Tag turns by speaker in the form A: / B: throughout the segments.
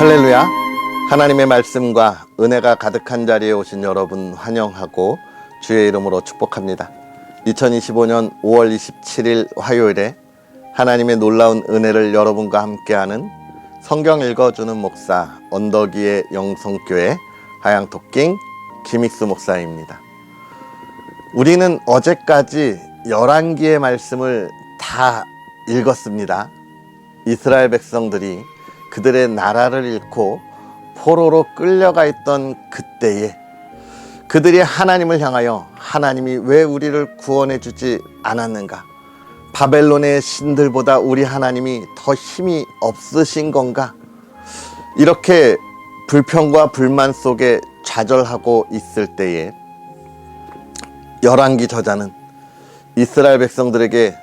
A: 할렐루야. 하나님의 말씀과 은혜가 가득한 자리에 오신 여러분 환영하고 주의 이름으로 축복합니다. 2025년 5월 27일 화요일에 하나님의 놀라운 은혜를 여러분과 함께하는 성경 읽어주는 목사 언덕위의 영성교회 하양토킹 김익수 목사입니다. 우리는 어제까지 11기의 말씀을 다 읽었습니다. 이스라엘 백성들이 그들의 나라를 잃고 포로로 끌려가 있던 그때에 그들이 하나님을 향하여 하나님이 왜 우리를 구원해 주지 않았는가? 바벨론의 신들보다 우리 하나님이 더 힘이 없으신 건가? 이렇게 불평과 불만 속에 좌절하고 있을 때에 열왕기 저자는 이스라엘 백성들에게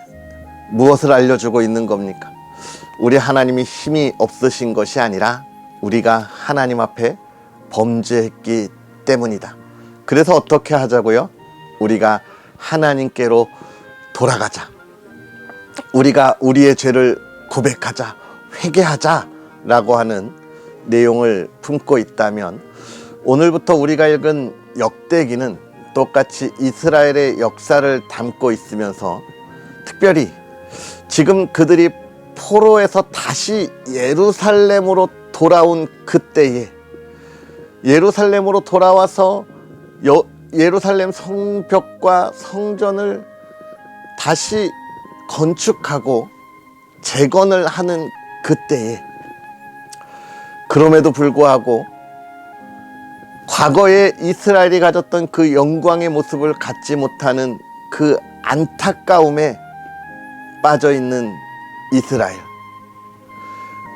A: 무엇을 알려주고 있는 겁니까? 우리 하나님이 힘이 없으신 것이 아니라 우리가 하나님 앞에 범죄했기 때문이다. 그래서 어떻게 하자고요? 우리가 하나님께로 돌아가자. 우리가 우리의 죄를 고백하자, 회개하자 라고 하는 내용을 품고 있다면 오늘부터 우리가 읽은 역대기는 똑같이 이스라엘의 역사를 담고 있으면서 특별히 지금 그들이 포로에서 다시 예루살렘으로 돌아온 그때에 예루살렘으로 돌아와서 예루살렘 성벽과 성전을 다시 건축하고 재건을 하는 그때에 그럼에도 불구하고 과거에 이스라엘이 가졌던 그 영광의 모습을 갖지 못하는 그 안타까움에 빠져있는 이스라엘,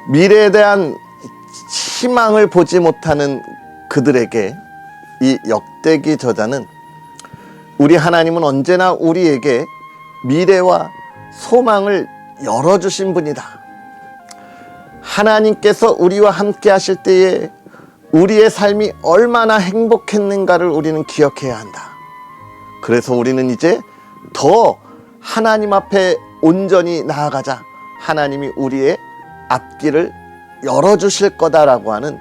A: 미래에 대한 희망을 보지 못하는 그들에게 이 역대기 저자는 우리 하나님은 언제나 우리에게 미래와 소망을 열어주신 분이다. 하나님께서 우리와 함께 하실 때에 우리의 삶이 얼마나 행복했는가를 우리는 기억해야 한다. 그래서 우리는 이제 더 하나님 앞에 온전히 나아가자. 하나님이 우리의 앞길을 열어주실 거다라고 하는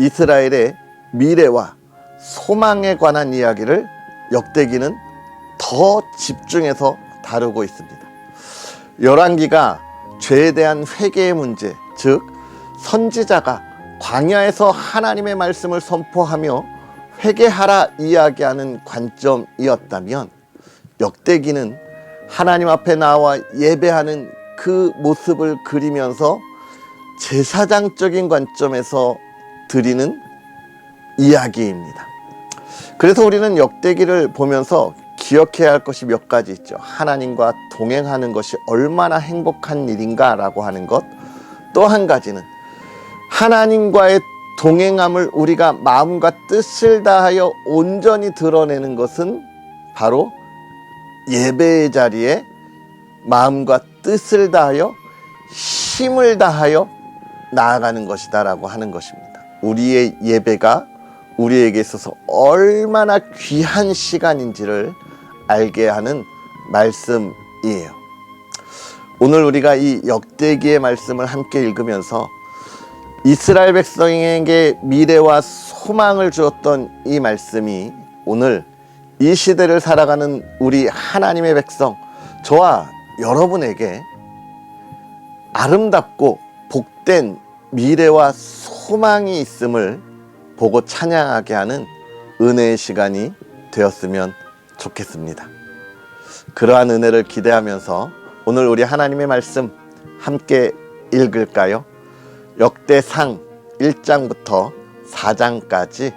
A: 이스라엘의 미래와 소망에 관한 이야기를 역대기는 더 집중해서 다루고 있습니다. 열왕기가 죄에 대한 회개의 문제, 즉 선지자가 광야에서 하나님의 말씀을 선포하며 회개하라 이야기하는 관점이었다면 역대기는 하나님 앞에 나와 예배하는 그 모습을 그리면서 제사장적인 관점에서 드리는 이야기입니다. 그래서 우리는 역대기를 보면서 기억해야 할 것이 몇 가지 있죠. 하나님과 동행하는 것이 얼마나 행복한 일인가 라고 하는 것. 또 한 가지는 하나님과의 동행함을 우리가 마음과 뜻을 다하여 온전히 드러내는 것은 바로 예배의 자리에 마음과 뜻을 다하여 힘을 다하여 나아가는 것이다 라고 하는 것입니다. 우리의 예배가 우리에게 있어서 얼마나 귀한 시간인지를 알게 하는 말씀이에요. 오늘 우리가 이 역대기의 말씀을 함께 읽으면서 이스라엘 백성에게 미래와 소망을 주었던 이 말씀이 오늘 이 시대를 살아가는 우리 하나님의 백성, 저와 여러분에게 아름답고 복된 미래와 소망이 있음을 보고 찬양하게 하는 은혜의 시간이 되었으면 좋겠습니다. 그러한 은혜를 기대하면서 오늘 우리 하나님의 말씀 함께 읽을까요? 역대상 1장부터 4장까지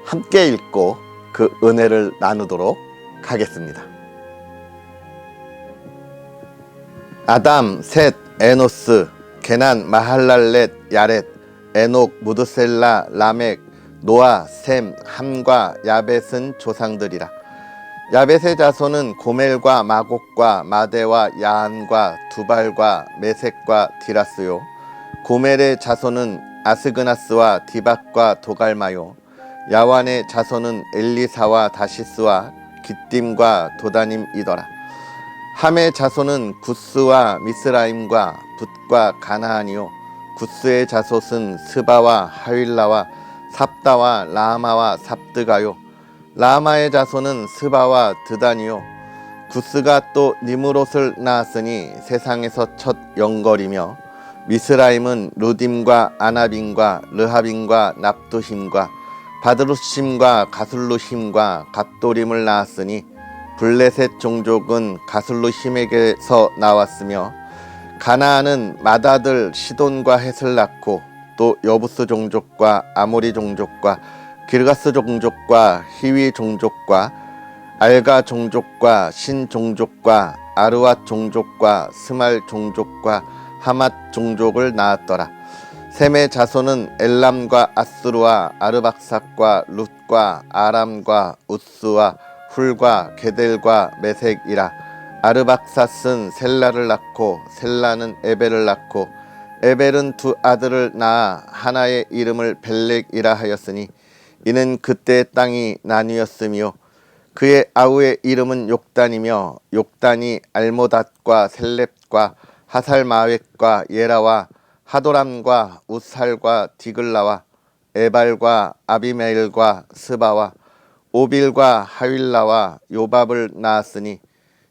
A: 함께 읽고 그 은혜를 나누도록 하겠습니다. 아담, 셋, 에노스, 게난, 마할랄렛, 야렛, 에녹, 무드셀라, 라멕, 노아, 셈, 함과 야벳은 조상들이라. 야벳의 자손은 고멜과 마곡과 마대와 야한과 두발과 메색과 디라스요. 고멜의 자손은 아스그나스와 디박과 도갈마요. 야완의 자손은 엘리사와 다시스와 깃딤과 도다님이더라. 함의 자손은 구스와 미스라임과 붓과 가나안이요. 구스의 자손은 스바와 하윌라와 삽다와 라마와 삽드가요. 라마의 자손은 스바와 드단이요. 구스가 또 니므롯을 낳았으니 세상에서 첫 영걸이며 미스라임은 루딤과 아나빔과 르하빔과 납두힘과 바드루심과 가술루힘과 갓도림을 낳았으니 블레셋 종족은 가술루힘에게서 나왔으며 가나안은 맏아들 시돈과 헷을 낳고 또 여부스 종족과 아모리 종족과 기르가스 종족과 히위 종족과 알가 종족과 신 종족과 아르왓 종족과 스말 종족과 하맛 종족을 낳았더라. 셈의 자손은 엘람과 아스루와 아르박삭과 룻과 아람과 우스와 훌과 게델과 메색이라. 아르박삿은 셀라를 낳고 셀라는 에벨을 낳고 에벨은 두 아들을 낳아 하나의 이름을 벨렉이라 하였으니 이는 그때의 땅이 나뉘었으며 그의 아우의 이름은 욕단이며 욕단이 알모닷과 셀렙과 하살마웻과 예라와 하도람과 우살과 디글라와 에발과 아비메일과 스바와 오빌과 하윌라와 요밥을 낳았으니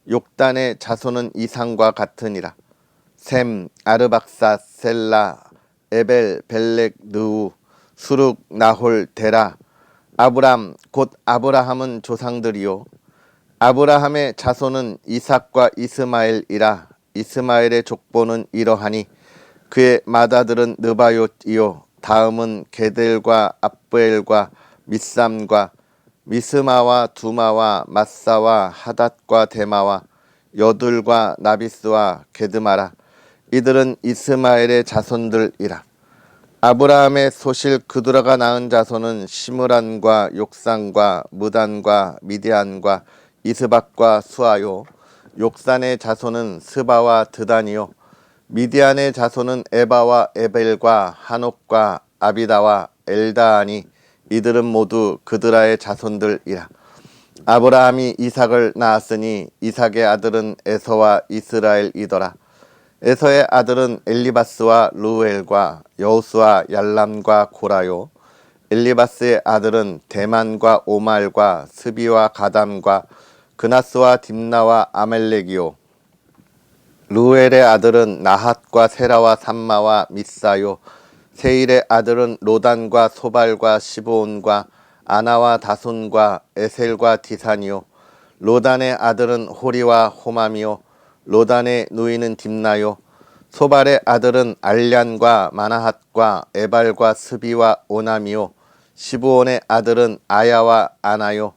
A: 욕단의 자손은 이상과 같으니라. 셈, 아르박삿, 셀라, 에벨, 벨렉, 느우, 수룩, 나홀, 데라, 아브람 곧 아브라함은 조상들이요. 아브라함의 자손은 이삭과 이스마엘이라. 이스마엘의 족보는 이러하니 그의 맏아들은 느바요이요. 다음은 게델과 압브엘과 미삼과 미스마와 두마와 마사와 하닷과 데마와 여둘과 나비스와 게드마라. 이들은 이스마엘의 자손들이라. 아브라함의 소실 그두라가 낳은 자손은 시므란과 욕산과 무단과 미디안과 이스박과 수아요. 욕산의 자손은 스바와 드단이요. 미디안의 자손은 에바와 에벨과 한옥과 아비다와 엘다하니 이들은 모두 그드라의 자손들이라. 아브라함이 이삭을 낳았으니 이삭의 아들은 에서와 이스라엘이더라. 에서의 아들은 엘리바스와 루엘과 여우스와 얄람과 고라요. 엘리바스의 아들은 대만과 오말과 스비와 가담과 그나스와 딥나와 아멜렉이요. 루엘의 아들은 나핫과 세라와 삼마와 미사요. 세일의 아들은 로단과 소발과 시브온과 아나와 다손과 에셀과 디산이요. 로단의 아들은 호리와 호맘이요. 로단의 누이는 딥나요. 소발의 아들은 알량과 마나핫과 에발과 스비와 오남이요. 시브온의 아들은 아야와 아나요.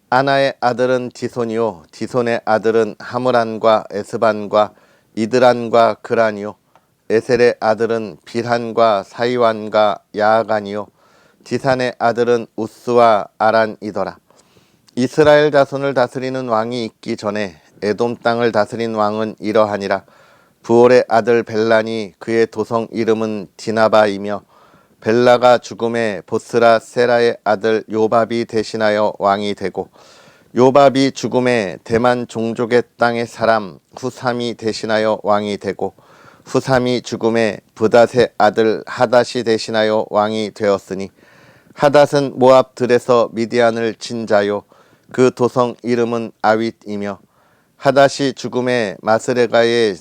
A: 아나의 아들은 디손이요. 디손의 아들은 하므란과 에스반과 이드란과 그란이요. 에셀의 아들은 빌한과 사이완과 야아간이요. 디산의 아들은 우스와 아란이더라. 이스라엘 자손을 다스리는 왕이 있기 전에 에돔 땅을 다스린 왕은 이러하니라. 부올의 아들 벨란이 그의 도성 이름은 디나바이며 벨라가 죽음에 보스라 세라의 아들 요밥이 대신하여 왕이 되고 요밥이 죽음에 대만 종족의 땅의 사람 후삼이 대신하여 왕이 되고 후삼이 죽음에 브닷의 아들 하닷이 대신하여 왕이 되었으니 하닷은 모압들에서 미디안을 친 자요. 그 도성 이름은 아윗이며 하닷이 죽음에 마스레가의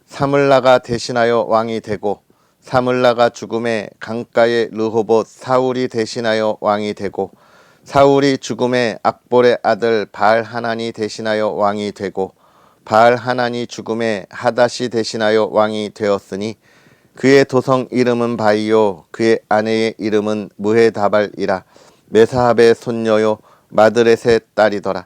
A: 사물라가 대신하여 왕이 되고 사물라가 죽음에 강가의 르호봇 사울이 대신하여 왕이 되고 사울이 죽음에 악볼의 아들 바알하난이 대신하여 왕이 되고 바알하난이 죽음에 하닷이 대신하여 왕이 되었으니 그의 도성 이름은 바이요 그의 아내의 이름은 무헤다발이라. 메사합의 손녀요 마드렛의 딸이더라.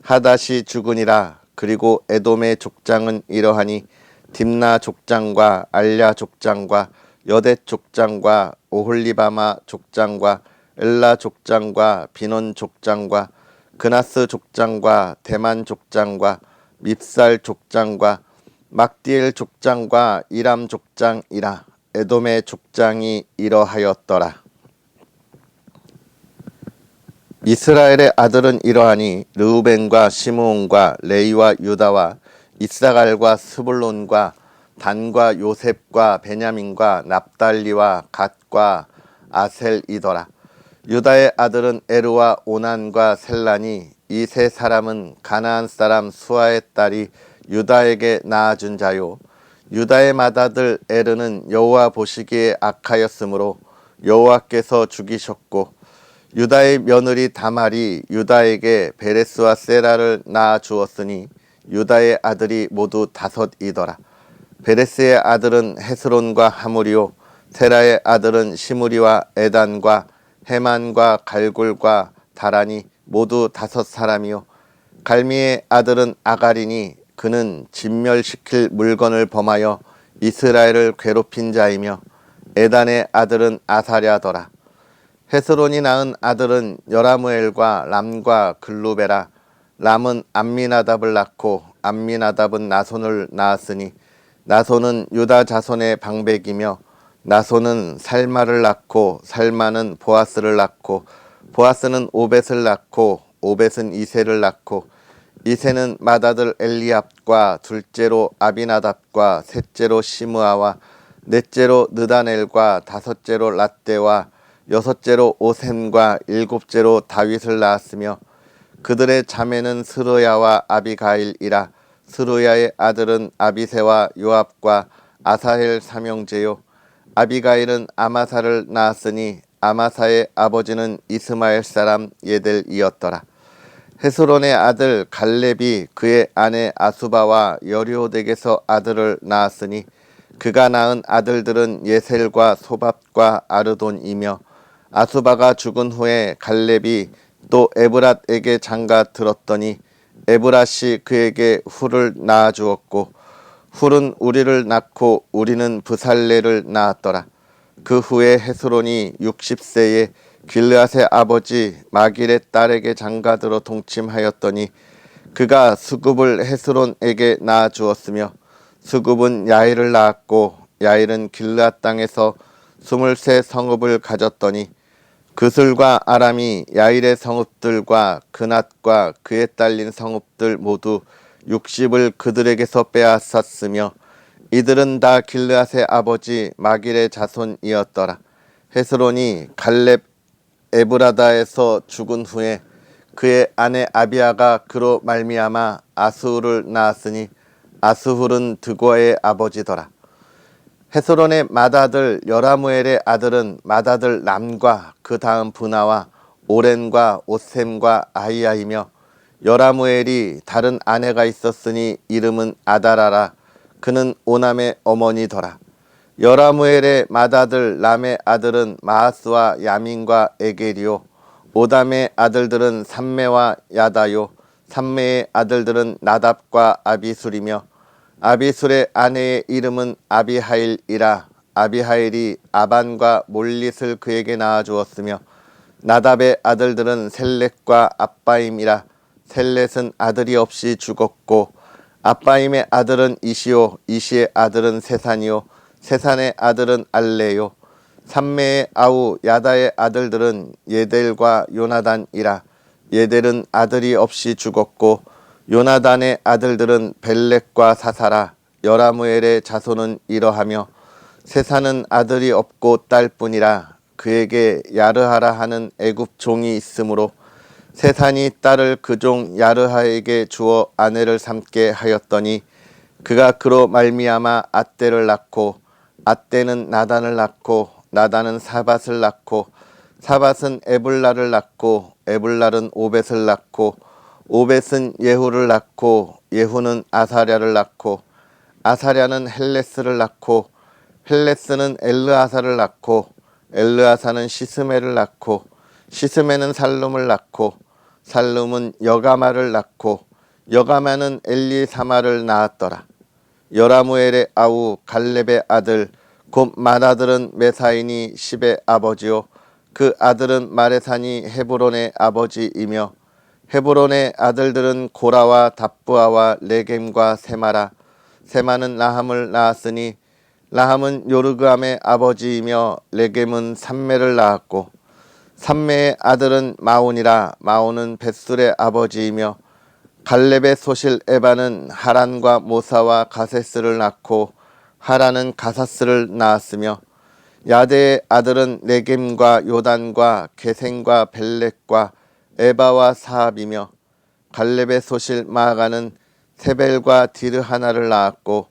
A: 하닷이 죽으니라. 그리고 에돔의 족장은 이러하니 딥나 족장과 알랴 족장과 여댓 족장과 오홀리바마 족장과 엘라 족장과 비논 족장과 그나스 족장과 대만 족장과 밉살 족장과 막디엘 족장과 이람 족장이라. 에돔의 족장이 이러하였더라. 이스라엘의 아들은 이러하니 르우벤과 시므온과 레이와 유다와 이사갈과 스불론과 단과 요셉과 베냐민과 납달리와 갓과 아셀이더라. 유다의 아들은 에르와 오난과 셀란이 이 세 사람은 가나안 사람 수아의 딸이 유다에게 낳아준 자요. 유다의 맏아들 에르는 여호와 보시기에 악하였으므로 여호와께서 죽이셨고 유다의 며느리 다말이 유다에게 베레스와 세라를 낳아 주었으니 유다의 아들이 모두 5이더라. 베레스의 아들은 헤스론과 하물이요 세라의 아들은 시므리와 에단과 헤만과 갈굴과 다란이 모두 5사람이요 갈미의 아들은 아가리니 그는 진멸시킬 물건을 범하여 이스라엘을 괴롭힌 자이며 에단의 아들은 아사랴더라. 헤스론이 낳은 아들은 여라무엘과 람과 글루베라. 람은 암미나답을 낳고 암미나답은 나손을 낳았으니 나손은 유다 자손의 방백이며 나손은 살마를 낳고 살마는 보아스를 낳고 보아스는 오벳을 낳고 오벳은 이세를 낳고 이세는 맏아들 엘리압과 둘째로 아비나답과 셋째로 시므아와 넷째로 느다넬과 다섯째로 랏대와 여섯째로 오셈과 일곱째로 다윗을 낳았으며 그들의 자매는 스루야와 아비가일이라. 스루야의 아들은 아비새와 요압과 아사헬 삼형제요 아비가일은 아마사를 낳았으니 아마사의 아버지는 이스마엘 사람 예델이었더라. 헤스론의 아들 갈렙이 그의 아내 아수바와 여리오덱에서 아들을 낳았으니 그가 낳은 아들들은 예셀과 소밥과 아르돈이며 아수바가 죽은 후에 갈렙이 또 에브랏에게 장가 들었더니 에브랏이 그에게 훌을 낳아 주었고 훌은 우리를 낳고 우리는 브살레를 낳았더라. 그 후에 헤스론이 60세에 길르앗의 아버지 마길의 딸에게 장가들어 동침하였더니 그가 수굽을 헤스론에게 낳아 주었으며 수굽은 야일을 낳았고 야일은 길르앗 땅에서 23 성읍을 가졌더니 그슬과 아람이 야일의 성읍들과 그낫과 그에 딸린 성읍들 모두 60을 그들에게서 빼앗았으며 이들은 다 길르앗의 아버지 마길의 자손이었더라. 헤스론이 갈렙 에브라다에서 죽은 후에 그의 아내 아비아가 그로 말미암아 아스훌을 낳았으니 아스훌은 드고아의 아버지더라. 헤스론의 맏아들 여라무엘의 아들은 맏아들 람과 그 다음 브나와 오렌과 오셈과 아이야이며 여라무엘이 다른 아내가 있었으니 이름은 아다라라. 그는 오남의 어머니더라. 여라무엘의 맏아들 람의 아들은 마하스와 야민과 에게리요 오담의 아들들은 삼메와 야다요 삼메의 아들들은 나답과 아비술이며 아비술의 아내의 이름은 아비하일이라. 아비하일이 아반과 몰릿을 그에게 낳아 주었으며 나답의 아들들은 셀렛과 아빠임이라. 셀렛은 아들이 없이 죽었고 아빠임의 아들은 이시요 이시의 아들은 세산이요 세산의 아들은 알레요 삼메의 아우 야다의 아들들은 예델과 요나단이라. 예델은 아들이 없이 죽었고 요나단의 아들들은 벨렉과 사사라. 여라무엘의 자손은 이러하며 세산은 아들이 없고 딸뿐이라. 그에게 야르하라 하는 애굽 종이 있으므로 세산이 딸을 그 종 야르하에게 주어 아내를 삼게 하였더니 그가 그로 말미암아 앗대를 낳고 앗대는 나단을 낳고 나단은 사밧을 낳고 사밧은 에불랄을 낳고 에불랄은 오벳을 낳고 오벳은 예후를 낳고 예후는 아사랴를 낳고 아사랴는 헬레스를 낳고 헬레스는 엘르아사를 낳고 엘르아사는 시스메를 낳고 시스메는 살룸을 낳고 살룸은 여가마를 낳고 여가마는 엘리사마를 낳았더라. 여라무엘의 아우 갈렙의 아들 곧 맏아들은 메사인이 십의 아버지요 그 아들은 마레산이 헤브론의 아버지이며 헤브론의 아들들은 고라와 답부아와 레겜과 세마라. 세마는 라함을 낳았으니 라함은 요르그암의 아버지이며 레겜은 삼메를 낳았고 삼메의 아들은 마온이라. 마온은 벳술의 아버지이며 갈렙의 소실 에바는 하란과 모사와 가세스를 낳고 하라는 가사스를 낳았으며 야대의 아들은 레겜과 요단과 게셈과 벨렉과 에바와 사합이며 갈렙의 소실 마아가는 세벨과 디르하나를 낳았고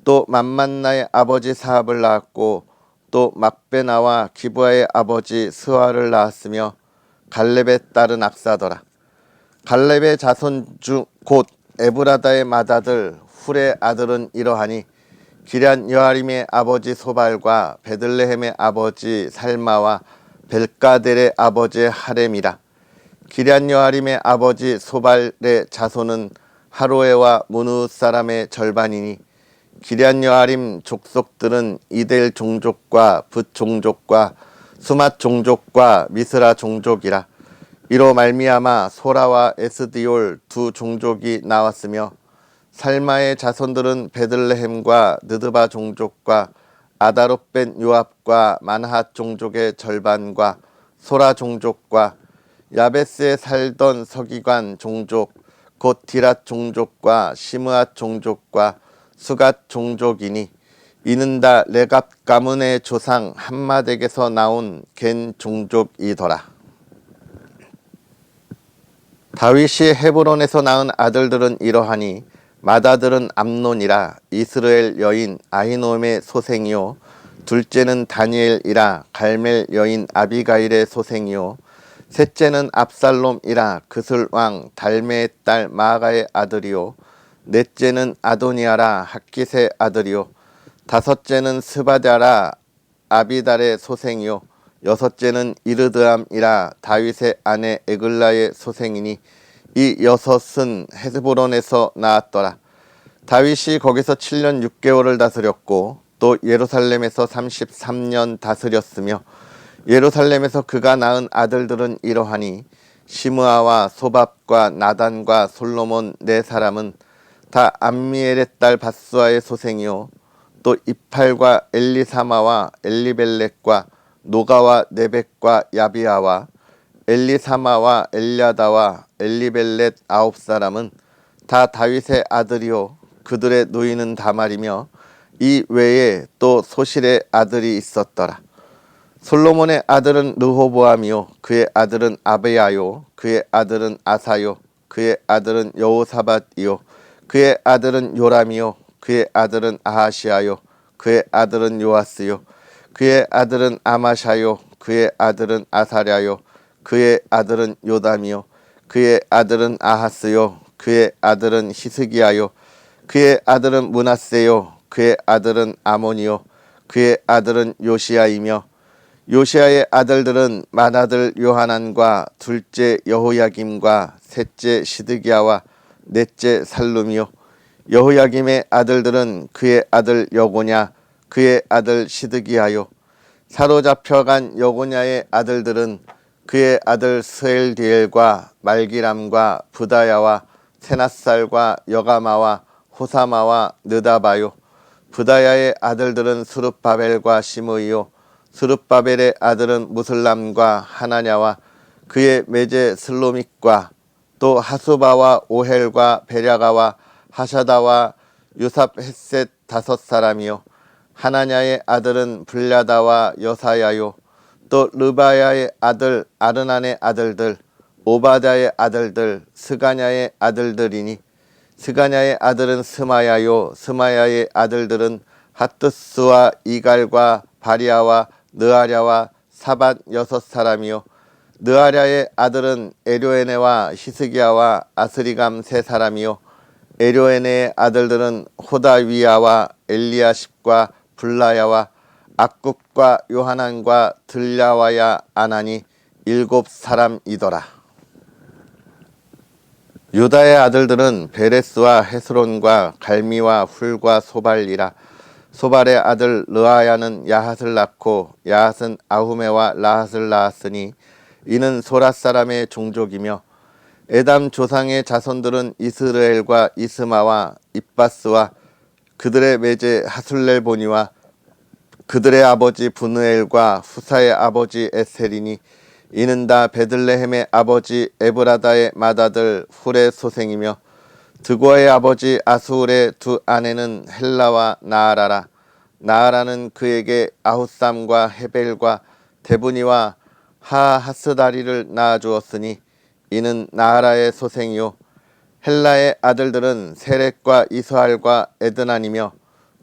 A: 또 맘만나의 아버지 사합을 낳았고 또 막베나와 기브아의 아버지 스와를 낳았으며 갈렙의 딸은 압사더라. 갈렙의 자손 중 곧 에브라다의 맏아들 훌의 아들은 이러하니 기럇 여아림의 아버지 소발과 베들레헴의 아버지 살마와 벨가델의 아버지 하렘이라. 기럇 여아림의 아버지 소발의 자손은 하로에와 무누 사람의 절반이니 기럇 여아림 족속들은 이델 종족과 붓 종족과 수맛 종족과 미스라 종족이라. 이로 말미암아 소라와 에스디올 두 종족이 나왔으며 살마의 자손들은 베들레헴과 느드바 종족과 아다롯벤 요압과 만핫 종족의 절반과 소라 종족과 야베스에 살던 서기관 종족 곧 디랏 종족과 시므앗 종족과 수갓 종족이니 이는 다 레갑 가문의 조상 함마덱에서 나온 겐 종족이더라. 다윗이 헤브론에서 낳은 아들들은 이러하니 맏아들은 암논이라 이스라엘 여인 아히노음의 소생이요 둘째는 다니엘이라 갈멜 여인 아비가일의 소생이요 셋째는 압살롬이라 그슬 왕 달메의 딸 마아가의 아들이요 넷째는 아도니아라 학깃의 아들이요 다섯째는 스바다라 아비달의 소생이요 여섯째는 이르드암이라 다윗의 아내 에글라의 소생이니 이 여섯은 헤스보론에서 나왔더라. 다윗이 거기서 7년 6개월을 다스렸고 또 예루살렘에서 33년 다스렸으며 예루살렘에서 그가 낳은 아들들은 이러하니 시므아와 소밥과 나단과 솔로몬 네 사람은 다 암미엘의 딸 바수아의 소생이요 또 이팔과 엘리사마와 엘리벨렉과 노가와 네벡과 야비아와 엘리사마와 엘야다와 엘리벨렛 아홉 사람은 다 다윗의 아들이요 그들의 노인은 다 말이며 이 외에 또 소실의 아들이 있었더라. 솔로몬의 아들은 르호보암이요 그의 아들은 아베야요 그의 아들은 아사요 그의 아들은 여호사밧이요 그의 아들은 요람이요 그의 아들은 아하시아요 그의 아들은 요아스요 그의 아들은 아마샤요 그의 아들은 아사랴요 그의 아들은 요담이요 그의 아들은 아하스요 그의 아들은 히스기야요 그의 아들은 므낫세요 그의 아들은 아몬이요 그의 아들은 요시야이며 요시야의 아들들은 맏아들 요하난과 둘째 여호야김과 셋째 시드기야와 넷째 살룸이요 여호야김의 아들들은 그의 아들 여고냐 그의 아들 시드기야요 사로잡혀간 여고냐의 아들들은 그의 아들 스엘디엘과 말기람과 부다야와 세낫살과 여가마와 호사마와 느다바요 부다야의 아들들은 스룹바벨과 시므이요 스룹바벨의 아들은 무슬람과 하나냐와 그의 매제 슬로믹과 또 하수바와 오헬과 베랴가와 하샤다와 유삽헤셋 다섯 사람이요 하나냐의 아들은 블야다와 여사야요 또 르바야의 아들 아르난의 아들들 오바다의 아들들 스가냐의 아들들이니 스가냐의 아들은 스마야요 스마야의 아들들은 하뜨스와 이갈과 바리아와 느아랴와 사밧 여섯 사람이요 느아랴의 아들은 에료에네와 히스기야와 아스리감 세 사람이요 에료에네의 아들들은 호다위야와 엘리야십과 블라야와 악국과 요하난과 들야와야 아나니 일곱 사람이더라. 유다의 아들들은 베레스와 헤스론과 갈미와 훌과 소발이라. 소발의 아들 르아야는 야핫을 낳고 야핫은 아후메와 라핫을 낳았으니 이는 소라 사람의 종족이며 에담 조상의 자손들은 이스르엘과 이스마와 입바스와 그들의 매제 하술렐보니와 그들의 아버지 분우엘과 후사의 아버지 에셀이니 이는 다 베들레헴의 아버지 에브라다의 맏아들 훌의 소생이며 드고의 아버지 아수울의 두 아내는 헬라와 나아라라. 나아라는 그에게 아후삼과 헤벨과 데브니와 하하스다리를 낳아주었으니 이는 나아라의 소생이요 헬라의 아들들은 세렉과 이스할과 에드난이며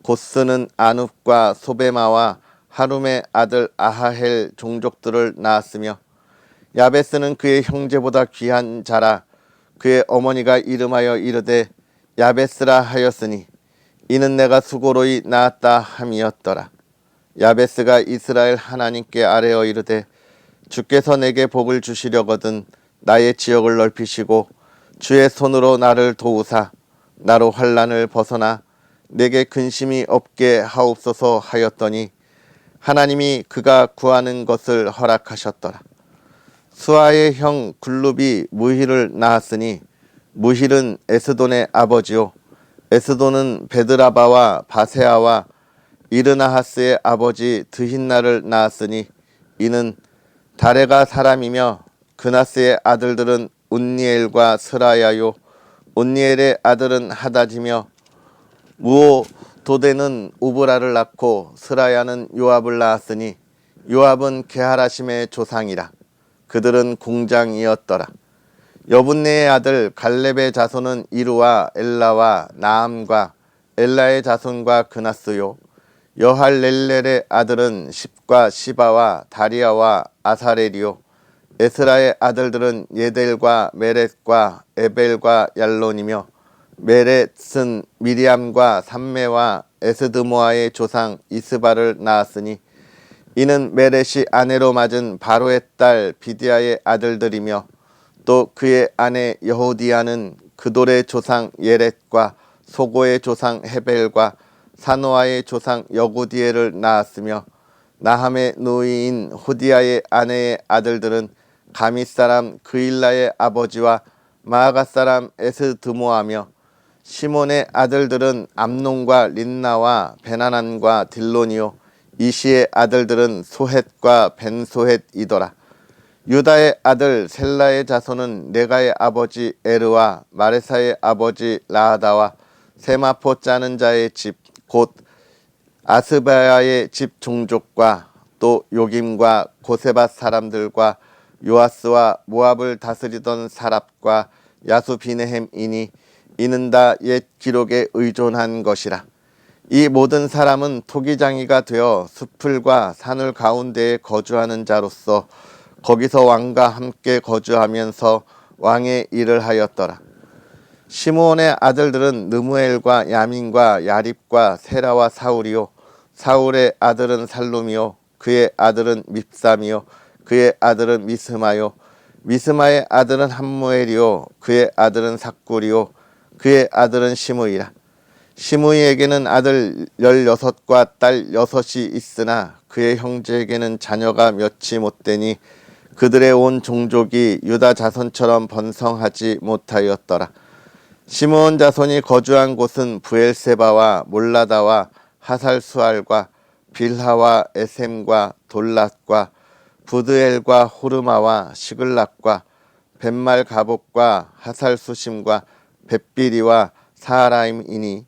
A: 고스는 아눕과 소베마와 하룸의 아들 아하헬 종족들을 낳았으며 야베스는 그의 형제보다 귀한 자라 그의 어머니가 이름하여 이르되 야베스라 하였으니 이는 내가 수고로이 낳았다 함이었더라. 야베스가 이스라엘 하나님께 아뢰어 이르되 주께서 내게 복을 주시려거든 나의 지역을 넓히시고 주의 손으로 나를 도우사 나로 환난을 벗어나 내게 근심이 없게 하옵소서 하였더니 하나님이 그가 구하는 것을 허락하셨더라. 수아의 형 글룹이 무힐을 낳았으니 무힐은 에스돈의 아버지요 에스돈은 베드라바와 바세아와 이르나하스의 아버지 드힌나를 낳았으니 이는 다레가 사람이며 그나스의 아들들은 운니엘과 스라야요 운니엘의 아들은 하다지며 무오도데는 우브라를 낳고 스라야는 요압을 낳았으니 요압은 게하라심의 조상이라. 그들은 공장이었더라. 여분네의 아들 갈렙의 자손은 이루와 엘라와 나암과 엘라의 자손과 그나스요 여할렐렐의 아들은 십과 시바와 다리아와 아사렐이요 에스라의 아들들은 예델과 메렛과 에벨과 얄론이며 메렛은 미리암과 삼메와 에스드모아의 조상 이스바를 낳았으니 이는 메렛이 아내로 맞은 바로의 딸 비디아의 아들들이며 또 그의 아내 여호디아는 그돌의 조상 예렛과 소고의 조상 헤벨과 사노아의 조상 여구디엘을 낳았으며 나함의 누이인 호디아의 아내의 아들들은 가미 사람 그일라의 아버지와 마아가 사람 에스드모아며 시몬의 아들들은 암논과 린나와 베나난과 딜론이요 이시의 아들들은 소헷과 벤소헷이더라. 유다의 아들 셀라의 자손은 네가의 아버지 에르와 마레사의 아버지 라하다와 세마포 짜는 자의 집 곧 아스바야의 집 종족과 또 요김과 고세밧 사람들과 요아스와 모압을 다스리던 사랍과 야수비네헴이니 이는 다 옛 기록에 의존한 것이라. 이 모든 사람은 토기장이가 되어 숲을과 산을 가운데에 거주하는 자로서 거기서 왕과 함께 거주하면서 왕의 일을 하였더라. 시므온의 아들들은 느무엘과 야민과 야립과 세라와 사울이요 사울의 아들은 살룸이요 그의 아들은 밉삼이요 그의 아들은 미스마요 미스마의 아들은 함무엘이요 그의 아들은 삭굴이요 그의 아들은 시므이라. 시므이에게는 아들 16과 딸 6이 있으나 그의 형제에게는 자녀가 몇이 못되니 그들의 온 종족이 유다 자손처럼 번성하지 못하였더라. 시므온 자손이 거주한 곳은 부엘세바와 몰라다와 하살수알과 빌하와 에셈과 돌랏과 부드엘과 호르마와 시글락과 벳말 가복과 하살수심과 벳비리와 사하라임이니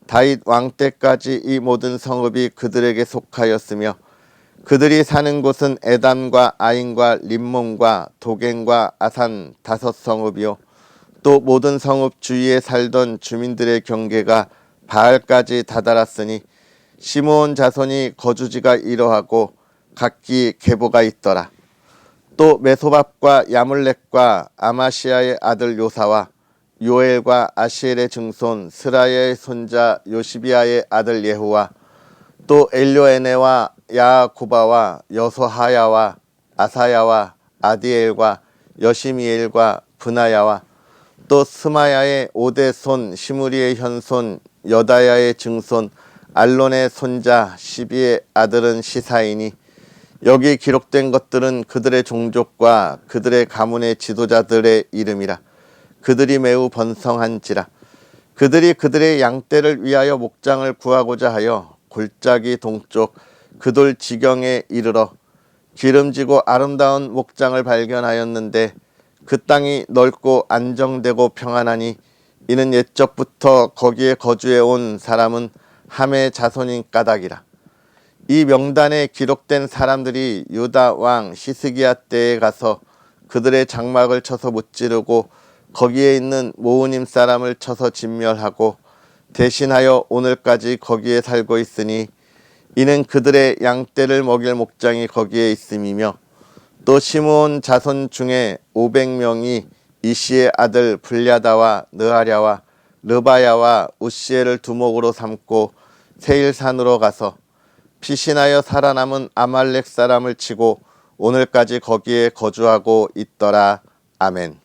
A: 다윗 왕 때까지 이 모든 성읍이 그들에게 속하였으며 그들이 사는 곳은 에담과 아인과 림몬과 도겐과 아산 5성읍이요 또 모든 성읍 주위에 살던 주민들의 경계가 바알까지 다다랐으니 시므온 자손이 거주지가 이러하고 각기 계보가 있더라. 또 메소밥과 야물렉과 아마시아의 아들 요사와 요엘과 아시엘의 증손 스라야의 손자 요시비아의 아들 예후와 또 엘료에네와 야고바와 여소하야와 아사야와 아디엘과 여시미엘과 브나야와 또 스마야의 5대 손 시므리의 현손 여다야의 증손 알론의 손자 시비의 아들은 시사이니 여기 기록된 것들은 그들의 종족과 그들의 가문의 지도자들의 이름이라. 그들이 매우 번성한지라. 그들이 그들의 양떼를 위하여 목장을 구하고자 하여 골짜기 동쪽 그돌 지경에 이르러 기름지고 아름다운 목장을 발견하였는데 그 땅이 넓고 안정되고 평안하니 이는 옛적부터 거기에 거주해 온 사람은 함의 자손인 까닭이라. 이 명단에 기록된 사람들이 유다 왕 시스기야 때에 가서 그들의 장막을 쳐서 무찌르고 거기에 있는 모으님 사람을 쳐서 진멸하고 대신하여 오늘까지 거기에 살고 있으니 이는 그들의 양떼를 먹일 목장이 거기에 있음이며 또 시므온 자손 중에 500명이 이시의 아들 블랴다와 느하랴와 르바야와 우시엘을 두목으로 삼고 세일산으로 가서 피신하여 살아남은 아말렉 사람을 치고 오늘까지 거기에 거주하고 있더라. 아멘.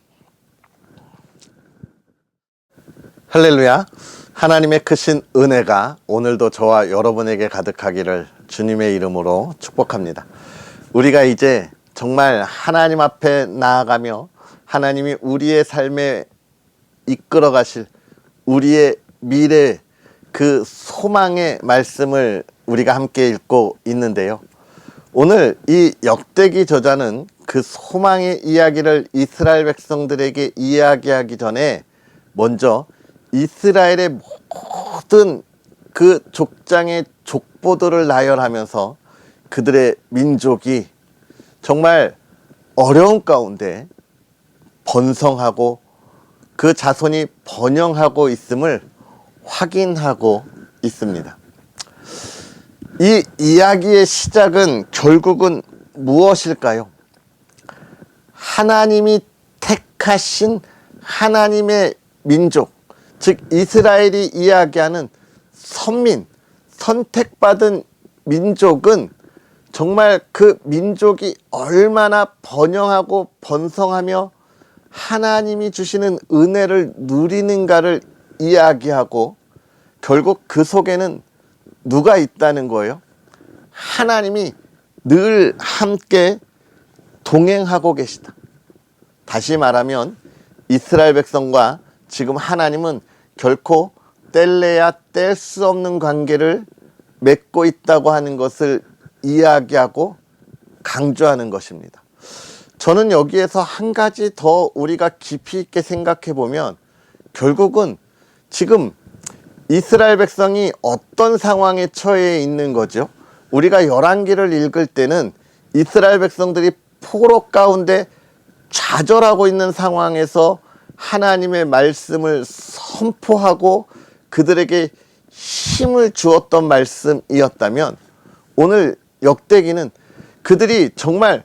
A: 할렐루야. 하나님의 크신 은혜가 오늘도 저와 여러분에게 가득하기를 주님의 이름으로 축복합니다. 우리가 이제 정말 하나님 앞에 나아가며 하나님이 우리의 삶에 이끌어 가실 우리의 미래 그 소망의 말씀을 우리가 함께 읽고 있는데요. 오늘 이 역대기 저자는 그 소망의 이야기를 이스라엘 백성들에게 이야기하기 전에 먼저 이스라엘의 모든 그 족장의 족보들을 나열하면서 그들의 민족이 정말 어려운 가운데 번성하고 그 자손이 번영하고 있음을 확인하고 있습니다. 이 이야기의 시작은 결국은 무엇일까요? 하나님이 택하신 하나님의 민족, 즉 이스라엘이 이야기하는 선민, 선택받은 민족은 정말 그 민족이 얼마나 번영하고 번성하며 하나님이 주시는 은혜를 누리는가를 이야기하고 결국 그 속에는 누가 있다는 거예요? 하나님이 늘 함께 동행하고 계시다. 다시 말하면 이스라엘 백성과 지금 하나님은 결코 뗄래야 뗄 수 없는 관계를 맺고 있다고 하는 것을 이야기하고 강조하는 것입니다. 저는 여기에서 한 가지 더 우리가 깊이 있게 생각해 보면 결국은 지금 이스라엘 백성이 어떤 상황에 처해 있는 거죠? 우리가 열왕기를 읽을 때는 이스라엘 백성들이 포로 가운데 좌절하고 있는 상황에서 하나님의 말씀을 선포하고 그들에게 힘을 주었던 말씀이었다면 오늘 역대기는 그들이 정말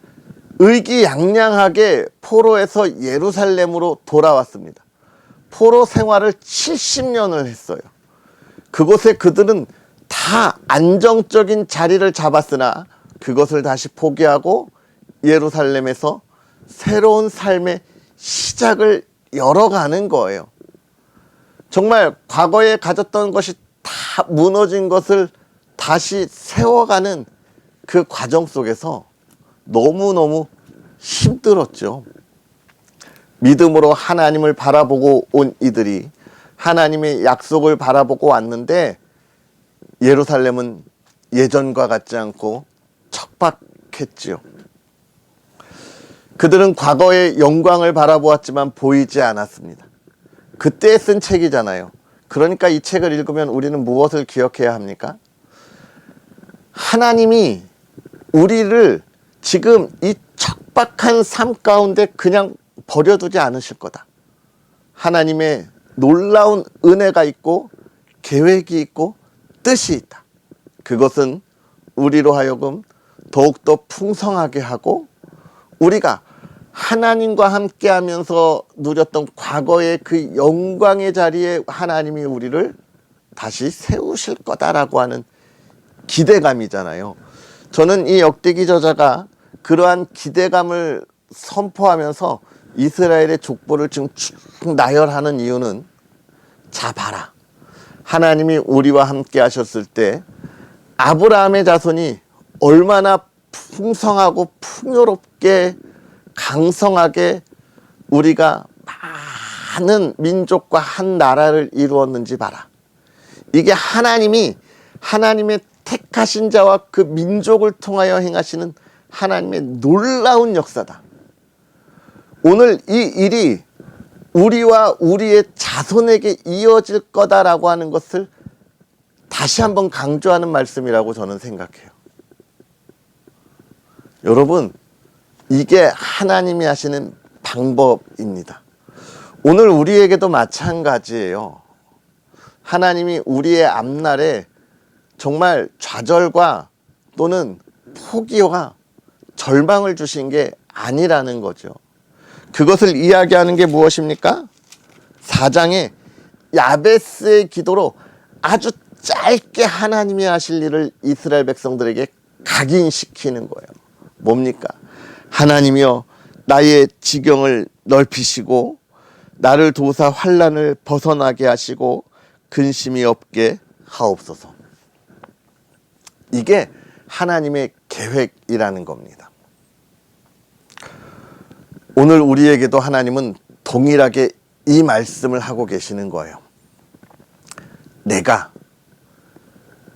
A: 의기양양하게 포로에서 예루살렘으로 돌아왔습니다. 포로 생활을 70년을 했어요. 그곳에 그들은 다 안정적인 자리를 잡았으나 그것을 다시 포기하고 예루살렘에서 새로운 삶의 시작을 열어가는 거예요. 정말 과거에 가졌던 것이 다 무너진 것을 다시 세워가는 그 과정 속에서 너무너무 힘들었죠. 믿음으로 하나님을 바라보고 온 이들이 하나님의 약속을 바라보고 왔는데 예루살렘은 예전과 같지 않고 척박했지요. 그들은 과거의 영광을 바라보았지만 보이지 않았습니다. 그때 쓴 책이잖아요. 그러니까 이 책을 읽으면 우리는 무엇을 기억해야 합니까? 하나님이 우리를 지금 이 척박한 삶 가운데 그냥 버려두지 않으실 거다. 하나님의 놀라운 은혜가 있고 계획이 있고 뜻이 있다. 그것은 우리로 하여금 더욱더 풍성하게 하고 우리가 하나님과 함께 하면서 누렸던 과거의 그 영광의 자리에 하나님이 우리를 다시 세우실 거다라고 하는 기대감이잖아요. 저는 이 역대기 저자가 그러한 기대감을 선포하면서 이스라엘의 족보를 지금 쭉 나열하는 이유는 자 봐라. 하나님이 우리와 함께 하셨을 때 아브라함의 자손이 얼마나 풍성하고 풍요롭게 강성하게 우리가 많은 민족과 한 나라를 이루었는지 봐라. 이게 하나님의 택하신 자와 그 민족을 통하여 행하시는 하나님의 놀라운 역사다. 오늘 이 일이 우리와 우리의 자손에게 이어질 거다라고 하는 것을 다시 한번 강조하는 말씀이라고 저는 생각해요. 여러분, 이게 하나님이 하시는 방법입니다. 오늘 우리에게도 마찬가지예요. 하나님이 우리의 앞날에 정말 좌절과 또는 포기와 절망을 주신 게 아니라는 거죠. 그것을 이야기하는 게 무엇입니까? 4장에 야베스의 기도로 아주 짧게 하나님이 하실 일을 이스라엘 백성들에게 각인시키는 거예요. 뭡니까? 하나님이여, 나의 지경을 넓히시고 나를 도우사 환난을 벗어나게 하시고 근심이 없게 하옵소서. 이게 하나님의 계획이라는 겁니다. 오늘 우리에게도 하나님은 동일하게 이 말씀을 하고 계시는 거예요. 내가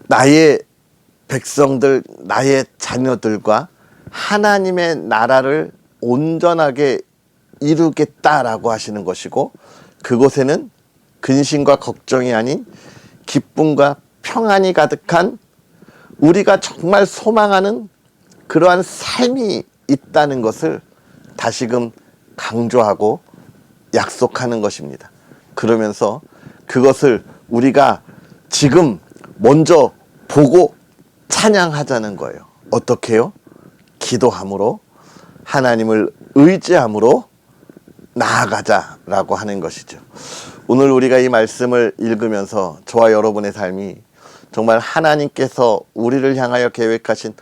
A: 나의 백성들, 나의 자녀들과 하나님의 나라를 온전하게 이루겠다라고 하시는 것이고, 그곳에는 근심과 걱정이 아닌 기쁨과 평안이 가득한 우리가 정말 소망하는 그러한 삶이 있다는 것을 다시금 강조하고 약속하는 것입니다. 그러면서 그것을 우리가 지금 먼저 보고 찬양하자는 거예요. 어떻게요? 기도함으로, 하나님을 의지함으로 나아가자라고 하는 것이죠. 오늘 우리가 이 말씀을 읽으면서 저와 여러분의 삶이 정말 하나님께서 우리를 향하여 계획하신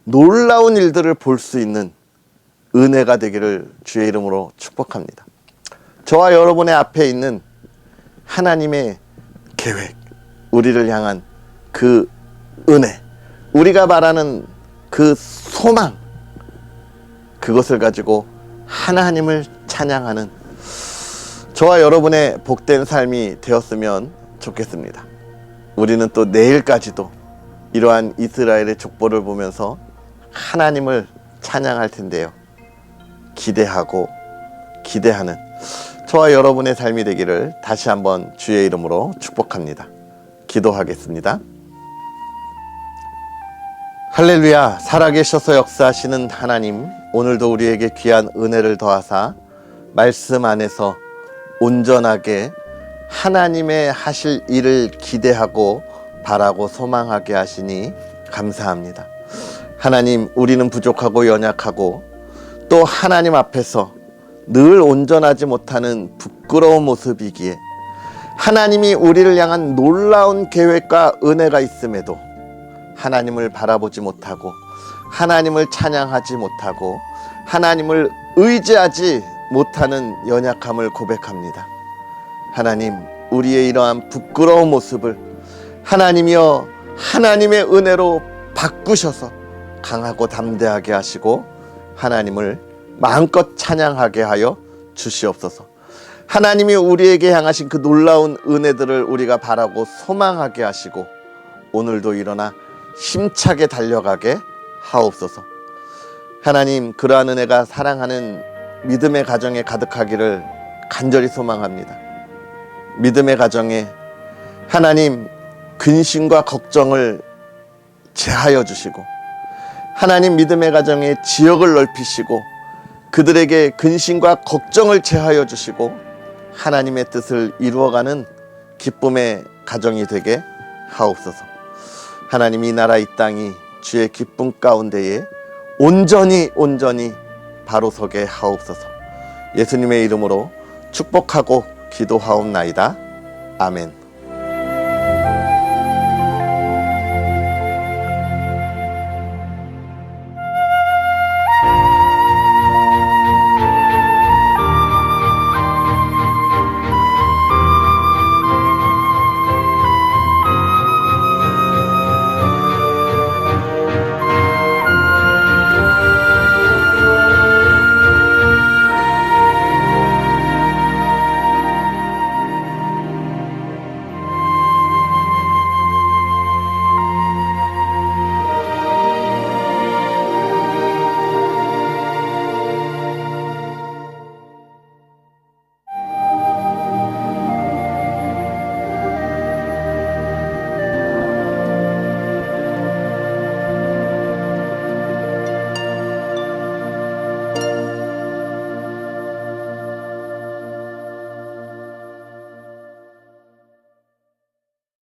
A: 놀라운 일들을 볼 수 있는 은혜가 되기를 주의 이름으로 축복합니다. 저와 여러분의 앞에 있는 하나님의 계획, 우리를 향한 그 은혜, 우리가 말하는 그 소망, 그것을 가지고 하나님을 찬양하는 저와 여러분의 복된 삶이 되었으면 좋겠습니다. 우리는 또 내일까지도 이러한 이스라엘의 족보를 보면서 하나님을 찬양할 텐데요. 기대하고 기대하는 저와 여러분의 삶이 되기를 다시 한번 주의 이름으로 축복합니다. 기도하겠습니다. 할렐루야. 살아계셔서 역사하시는 하나님, 오늘도 우리에게 귀한 은혜를 더하사 말씀 안에서 온전하게 하나님의 하실 일을 기대하고 바라고 소망하게 하시니 감사합니다. 하나님, 우리는 부족하고 연약하고 또 하나님 앞에서 늘 온전하지 못하는 부끄러운 모습이기에 하나님이 우리를 향한 놀라운 계획과 은혜가 있음에도 하나님을 바라보지 못하고 하나님을 찬양하지 못하고 하나님을 의지하지 못하는 연약함을 고백합니다. 하나님, 우리의 이러한 부끄러운 모습을 하나님이여 하나님의 은혜로 바꾸셔서 강하고 담대하게 하시고 하나님을 마음껏 찬양하게 하여 주시옵소서. 하나님이 우리에게 향하신 그 놀라운 은혜들을 우리가 바라고 소망하게 하시고 오늘도 일어나 힘차게 달려가게 하옵소서. 하나님, 그러한 은혜가 사랑하는 믿음의 가정에 가득하기를 간절히 소망합니다. 믿음의 가정에 하나님 근심과 걱정을 제하여 주시고 하나님 믿음의 가정에 지역을 넓히시고 그들에게 근심과 걱정을 제하여 주시고 하나님의 뜻을 이루어가는 기쁨의 가정이 되게 하옵소서. 하나님, 이 나라 이 땅이 주의 기쁨 가운데에 온전히 바로 서게 하옵소서. 예수님의 이름으로 축복하고 기도하옵나이다. 아멘.